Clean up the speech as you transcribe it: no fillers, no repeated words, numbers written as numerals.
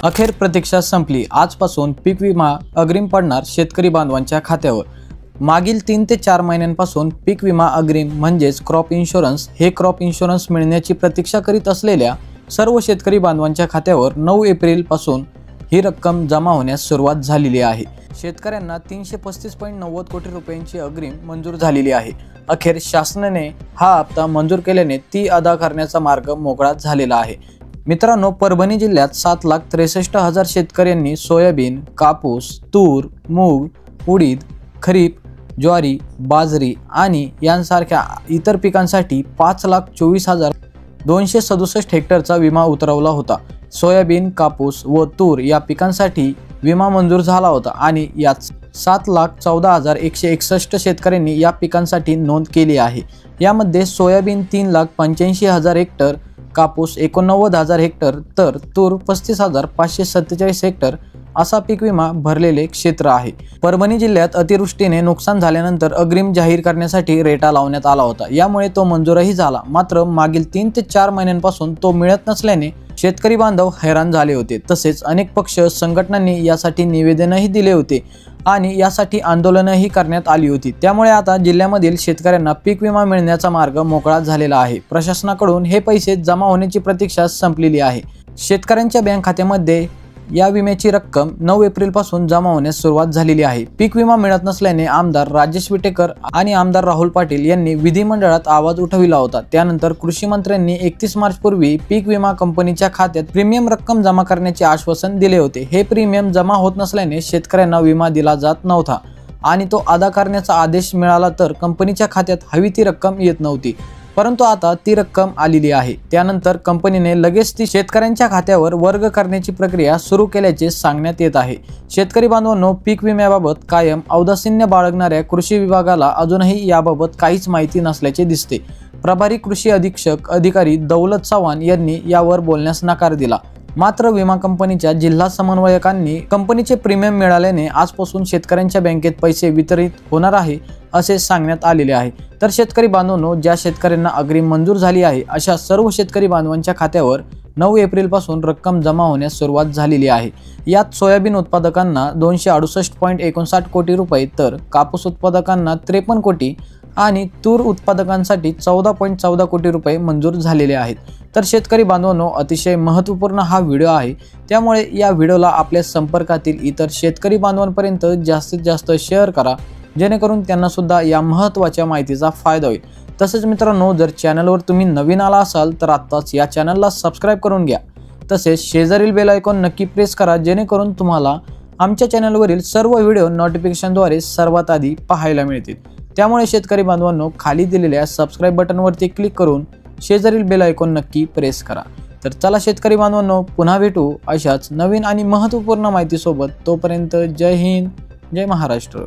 अखेर प्रतीक्षा संपली। आजपासून पीक विमा अग्रिम पडणार शेतकरी बांधवांच्या खात्यावर। मागील 3 ते 4 महिन्यांपासून पीक विमा अग्रिम म्हणजेच क्रॉप इन्शुरन्स हे क्रॉप इन्शुरन्स मिळण्याची प्रतीक्षा करीत असलेल्या सर्व शेतकरी बांधवांच्या खात्यावर 9 एप्रिल पासून ही रक्कम जमा होण्यास सुरुवात झालेली आहे। शेतकऱ्यांना 335.90 कोटी रुपयांची अग्रिम मंजूर झालेली आहे। अखेर शासनाने हा हप्ता मंजूर केल्याने ती अदा करण्याचा मार्ग मोकळा झालेला आहे। मित्रांनो, परभणी जिल्ह्यात 7,63,000 शेतकऱ्यांनी सोयाबीन, कापूस, तूर, मूग, उडीद, खरीप, ज्वारी, बाजरी आणि यांसारख्या इतर पिकांसाठी 5,24,267 हेक्टरचा विमा उतरवला होता। सोयाबीन, कापूस व तूर या पिकांसाठी विमा मंजूर झाला होता आणि यात 7,14,161 शेतकऱ्यांनी या पिकांसाठी नोंद केली आहे। यामध्ये सोयाबीन 3,85,000 हेक्टर, कापूस 89,000 हेक्टर तर तूर 35,547 हेक्टर असा पीक विमा भरलेले क्षेत्र आहे। परभणी जिल्ह्यात अतिवृष्टीने नुकसान झाल्यानंतर अग्रिम जाहीर करण्यासाठी रेटा लावण्यात आला होता। यामुळे तो मंजूरही झाला। मात्र मागील 3 ते 4 महिन्यांपासून तो मिळत नसल्याने शेतकरी बांधव हैराण झाले होते। तसेच अनेक पक्ष संघटनांनी यासाठी निवेदनही दिले होते आणि यासाठी आंदोलनही करण्यात आली होती। त्यामुळे आता जिल्ह्यामधील शेतकऱ्यांना पीक विमा मिळण्याचा मार्ग मोकळा झालेला आहे। प्रशासनाकडून हे पैसे जमा होण्याची प्रतीक्षा संपलेली आहे। शेतकऱ्यांच्या बँक खात्यामध्ये या विम्याची रक्कम 9 एप्रिल पासून जमा होण्यास सुरुवात झालेली आहे। पीक विमा मिळत नसल्याने आमदार राजेश विटेकर आणि आमदार राहुल पाटील यांनी विधिमंडळात आवाज उठविला होता। त्यानंतर कृषी मंत्र्यांनी 31 मार्च पूर्वी पीक विमा कंपनीच्या खात्यात प्रीमियम रक्कम जमा करण्याचे आश्वासन दिले होते। हे प्रीमियम जमा होत नसल्याने शेतकऱ्यांना विमा दिला जात नव्हता आणि तो अदा करण्याचा आदेश मिळाला तर कंपनीच्या खात्यात हवी ती रक्कम येत नव्हती। परंतु आता ती रक्कम आलेली आहे। त्यानंतर कंपनीने लगेच ती शेतकऱ्यांच्या खात्यावर वर्ग करण्याची प्रक्रिया सुरू केल्याचे सांगण्यात येत आहे। शेतकरी बांधवांनो, पीक विम्याबाबत कायम औदासीन्य बाळगणाऱ्या कृषी विभागाला अजूनही याबाबत काहीच माहिती नसल्याचे दिसते। प्रभारी कृषी अधीक्षक अधिकारी दौलत चव्हाण यांनी यावर बोलण्यास नकार दिला। मात्र विमा कंपनीच्या जिल्हा समन्वयकांनी कंपनीचे प्रीमियम मिळाल्याने आजपासून शेतकऱ्यांच्या बँकेत पैसे वितरित होणार आहे असे सांगण्यात आलेले आहे। तर शेतकरी बांधवांनो, ज्या शेतकऱ्यांना अग्रिम मंजूर झाली आहे अशा सर्व शेतकरी बांधवांच्या खात्यावर 9 एप्रिल पासून रक्कम जमा होण्यास सुरुवात झालेली आहे। यात सोयाबीन उत्पादकांना 268.59 कोटी रुपये तर कापूस उत्पादकांना 53 कोटी आणि तूर उत्पादकांसाठी 14.14 कोटी रुपये मंजूर झालेले आहेत। तर शेतकरी बांधवांनो, अतिशय महत्त्वपूर्ण हा व्हिडिओ आहे। त्यामुळे या व्हिडिओला आपल्या संपर्कातील इतर शेतकरी बांधवांपर्यंत जास्तीत जास्त शेअर करा, जेणेकरून त्यांना सुद्धा या महत्त्वाच्या माहितीचा फायदा होईल। तसेच मित्रांनो, जर चॅनलवर तुम्ही नवीन आला असाल तर आत्ताच या चॅनलला सबस्क्राईब करून घ्या। तसेच शेजारील बेल आयकॉन नक्की प्रेस करा, जेणेकरून तुम्हाला आमच्या चॅनलवरील सर्व व्हिडिओ नोटिफिकेशनद्वारे सर्वात आधी पाहायला मिळतील। त्यामुळे शेतकरी बांधवांनो, खाली दिलेल्या सबस्क्राईब बटनवरती क्लिक करून शेजारील बेल आयकॉन नक्की प्रेस करा। तर चला शेतकरी बांधवांनो, पुन्हा भेटू अशाच नवीन आणि महत्त्वपूर्ण माहितीसोबत। तोपर्यंत जय हिंद, जय महाराष्ट्र।